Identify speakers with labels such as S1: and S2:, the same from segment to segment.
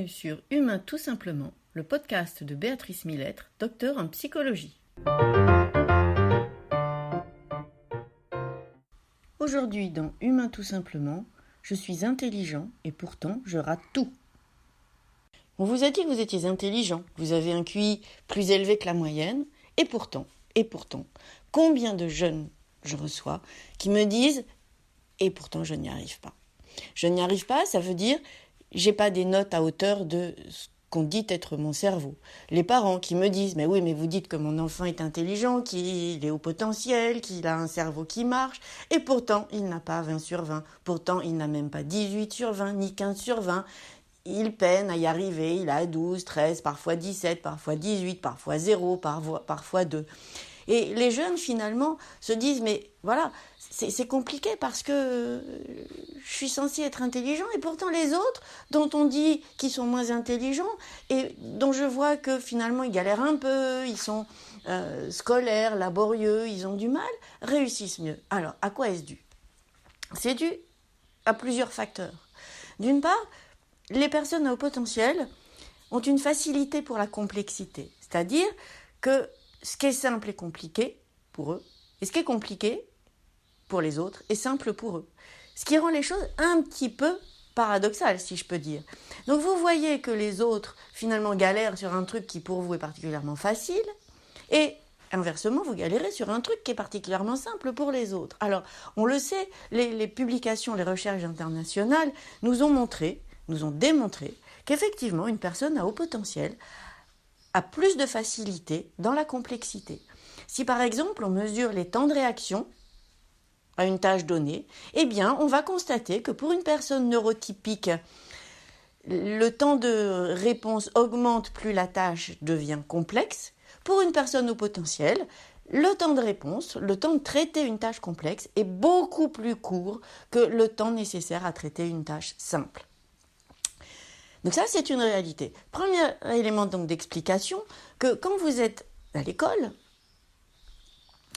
S1: bienvenue sur Humain tout simplement, le podcast de Béatrice Millettre, docteure en psychologie. Aujourd'hui dans Humain tout simplement, je suis intelligent et pourtant je rate tout. On vous a dit que vous étiez intelligent, vous avez un QI plus élevé que la moyenne, et pourtant, combien de jeunes je reçois qui me disent « et pourtant je n'y arrive pas ». Je n'y arrive pas, ça veut dire j'ai pas des notes à hauteur de ce qu'on dit être mon cerveau. Les parents qui me disent « mais oui, mais vous dites que mon enfant est intelligent, qu'il est au potentiel, qu'il a un cerveau qui marche, et pourtant il n'a pas 20 sur 20, pourtant il n'a même pas 18 sur 20, ni 15 sur 20. Il peine à y arriver, il a 12, 13, parfois 17, parfois 18, parfois 0, parfois 2. » Et les jeunes, finalement, se disent « mais voilà, c'est compliqué parce que je suis censée être intelligent et pourtant les autres, dont on dit qu'ils sont moins intelligents et dont je vois que finalement ils galèrent un peu, ils sont scolaires, laborieux, ils ont du mal, réussissent mieux. » Alors, à quoi est-ce dû ? C'est dû à plusieurs facteurs. D'une part, les personnes à haut potentiel ont une facilité pour la complexité, c'est-à-dire que ce qui est simple est compliqué pour eux, et ce qui est compliqué pour les autres est simple pour eux. Ce qui rend les choses un petit peu paradoxales, si je peux dire. Donc vous voyez que les autres, finalement, galèrent sur un truc qui pour vous est particulièrement facile, et inversement, vous galérez sur un truc qui est particulièrement simple pour les autres. Alors, on le sait, les publications, les recherches internationales nous ont démontré qu'effectivement, une personne à haut potentiel a plus de facilité dans la complexité. Si par exemple on mesure les temps de réaction à une tâche donnée, eh bien on va constater que pour une personne neurotypique, le temps de réponse augmente plus la tâche devient complexe. Pour une personne au potentiel, le temps de réponse, le temps de traiter une tâche complexe est beaucoup plus court que le temps nécessaire à traiter une tâche simple. Donc ça, c'est une réalité. Premier élément donc d'explication, que quand vous êtes à l'école,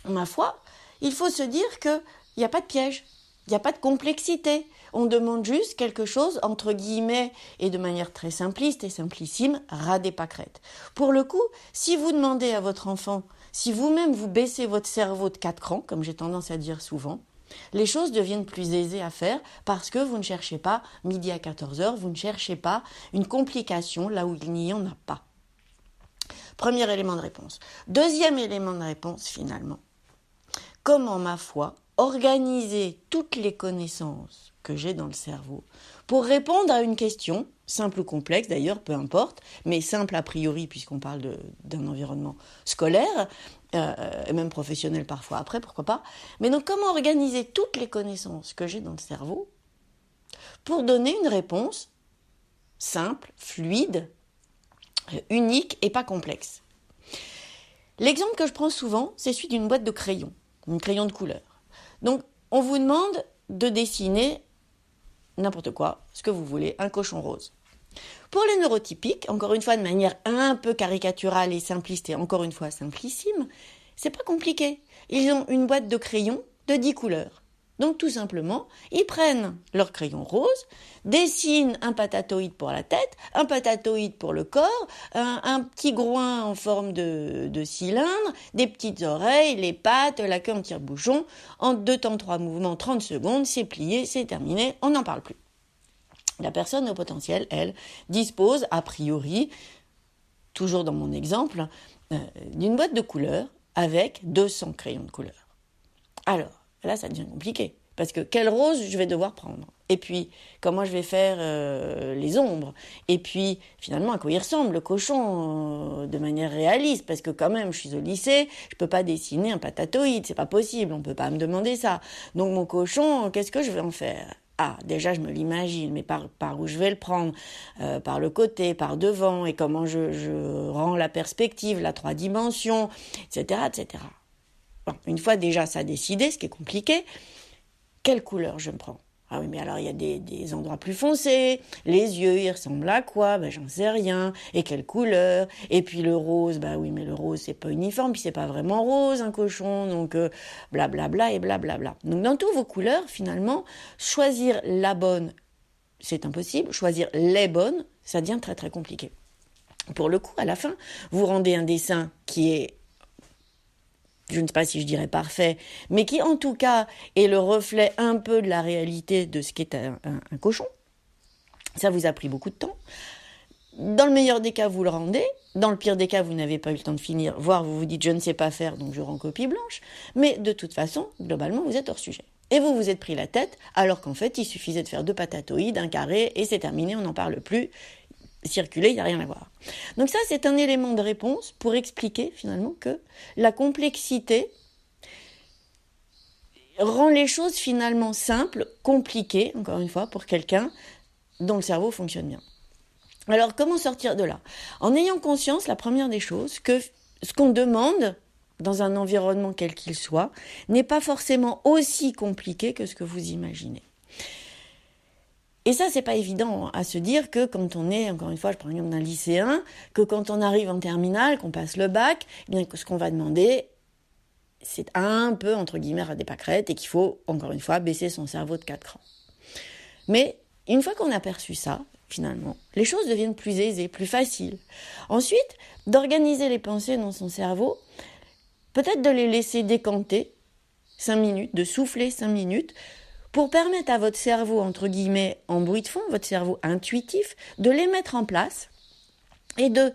S1: ma foi, il faut se dire qu'il n'y a pas de piège, il n'y a pas de complexité. On demande juste quelque chose, entre guillemets, et de manière très simpliste et simplissime, ras des pâquerettes. Pour le coup, si vous demandez à votre enfant, si vous-même vous baissez votre cerveau de 4 crans, comme j'ai tendance à dire souvent, les choses deviennent plus aisées à faire parce que vous ne cherchez pas midi à 14h, vous ne cherchez pas une complication là où il n'y en a pas. Premier élément de réponse. Deuxième élément de réponse finalement. Comment, ma foi, organiser toutes les connaissances que j'ai dans le cerveau pour répondre à une question, simple ou complexe d'ailleurs, peu importe, mais simple a priori puisqu'on parle d'un environnement scolaire, et même professionnel parfois après, pourquoi pas. Mais donc comment organiser toutes les connaissances que j'ai dans le cerveau pour donner une réponse simple, fluide, unique et pas complexe. L'exemple que je prends souvent, c'est celui d'une boîte de crayons, un crayon de couleur. Donc on vous demande de dessiner n'importe quoi, ce que vous voulez, un cochon rose. Pour les neurotypiques, encore une fois de manière un peu caricaturale et simpliste et encore une fois simplissime, c'est pas compliqué. Ils ont une boîte de crayons de 10 couleurs. Donc tout simplement, ils prennent leur crayon rose, dessinent un patatoïde pour la tête, un patatoïde pour le corps, un petit groin en forme de cylindre, des petites oreilles, les pattes, la queue en tire-bouchon. En 2 temps 3 mouvements, 30 secondes, c'est plié, c'est terminé, on n'en parle plus. La personne au potentiel, elle, dispose, a priori, toujours dans mon exemple, d'une boîte de couleurs avec 200 crayons de couleur. Alors, là, ça devient compliqué, parce que quel rose je vais devoir prendre ? Et puis, comment je vais faire les ombres ? Et puis, finalement, à quoi il ressemble, le cochon, de manière réaliste ? Parce que quand même, je suis au lycée, je peux pas dessiner un patatoïde, c'est pas possible, on peut pas me demander ça. Donc mon cochon, qu'est-ce que je vais en faire ? Ah, déjà, je me l'imagine, mais par où je vais le prendre, par le côté, par devant, et comment je rends la perspective, la 3 dimensions, etc., etc. Bon, une fois déjà ça décidé, ce qui est compliqué, quelle couleur je me prends ? Ah oui, mais alors il y a des endroits plus foncés, les yeux, ils ressemblent à quoi ? Ben j'en sais rien, et quelle couleur ? Et puis le rose, bah oui, mais le rose c'est pas uniforme, puis c'est pas vraiment rose un cochon, donc blablabla et blablabla. Donc dans toutes vos couleurs, finalement, choisir la bonne c'est impossible. Choisir les bonnes, ça devient très très compliqué. Pour le coup, à la fin, vous rendez un dessin qui est, je ne sais pas si je dirais parfait, mais qui en tout cas est le reflet un peu de la réalité de ce qu'est un cochon. Ça vous a pris beaucoup de temps. Dans le meilleur des cas, vous le rendez. Dans le pire des cas, vous n'avez pas eu le temps de finir, voire vous vous dites « je ne sais pas faire, donc je rends copie blanche ». Mais de toute façon, globalement, vous êtes hors sujet. Et vous vous êtes pris la tête, alors qu'en fait, il suffisait de faire 2 patatoïdes, un carré, et c'est terminé, on n'en parle plus. Circuler, il n'y a rien à voir. Donc ça, c'est un élément de réponse pour expliquer finalement que la complexité rend les choses finalement simples, compliquées, encore une fois, pour quelqu'un dont le cerveau fonctionne bien. Alors, comment sortir de là ? En ayant conscience, la première des choses, que ce qu'on demande dans un environnement quel qu'il soit n'est pas forcément aussi compliqué que ce que vous imaginez. Et ça, c'est pas évident à se dire que quand on est, encore une fois, je prends l'exemple d'un lycéen, que quand on arrive en terminale, qu'on passe le bac, eh bien que ce qu'on va demander, c'est un peu, entre guillemets, à des pâquerettes et qu'il faut, encore une fois, baisser son cerveau de 4 crans. Mais une fois qu'on a perçu ça, finalement, les choses deviennent plus aisées, plus faciles. Ensuite, d'organiser les pensées dans son cerveau, peut-être de les laisser décanter 5 minutes, de souffler 5 minutes, pour permettre à votre cerveau, entre guillemets, en bruit de fond, votre cerveau intuitif, de les mettre en place et de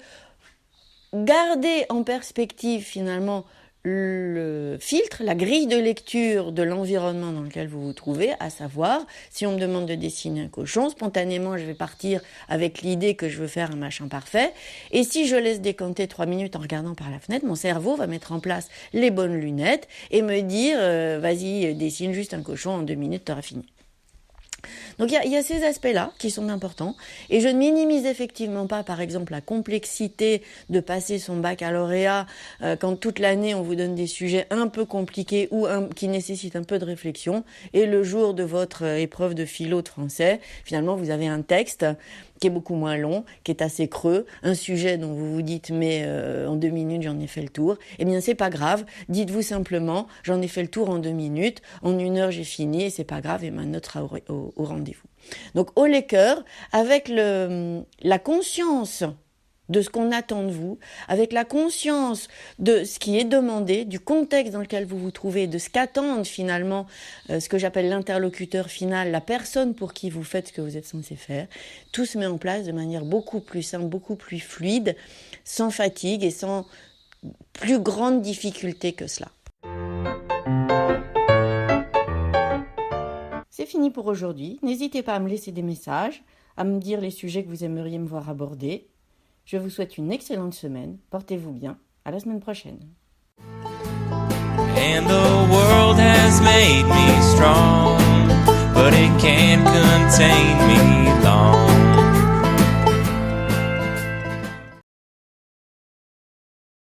S1: garder en perspective finalement le filtre, la grille de lecture de l'environnement dans lequel vous vous trouvez, à savoir, si on me demande de dessiner un cochon, spontanément je vais partir avec l'idée que je veux faire un machin parfait, et si je laisse décanter 3 minutes en regardant par la fenêtre, mon cerveau va mettre en place les bonnes lunettes et me dire vas-y, dessine juste un cochon, en 2 minutes t'auras fini. Donc il y a ces aspects-là qui sont importants et je ne minimise effectivement pas par exemple la complexité de passer son baccalauréat quand toute l'année on vous donne des sujets un peu compliqués ou qui nécessitent un peu de réflexion et le jour de votre épreuve de philo de français, finalement vous avez un texte qui est beaucoup moins long, qui est assez creux, un sujet dont vous vous dites mais en 2 minutes j'en ai fait le tour, eh bien c'est pas grave, dites-vous simplement j'en ai fait le tour en 2 minutes, en 1 heure j'ai fini et c'est pas grave et ma note sera au rendez-vous. Donc haut les cœurs, avec la conscience de ce qu'on attend de vous, avec la conscience de ce qui est demandé, du contexte dans lequel vous vous trouvez, de ce qu'attendent finalement ce que j'appelle l'interlocuteur final, la personne pour qui vous faites ce que vous êtes censé faire, tout se met en place de manière beaucoup plus simple, beaucoup plus fluide, sans fatigue et sans plus grande difficulté que cela. C'est fini pour aujourd'hui. N'hésitez pas à me laisser des messages, à me dire les sujets que vous aimeriez me voir aborder. Je vous souhaite une excellente semaine. Portez-vous bien. À la semaine prochaine.
S2: And the world has made me strong, but it can't contain me.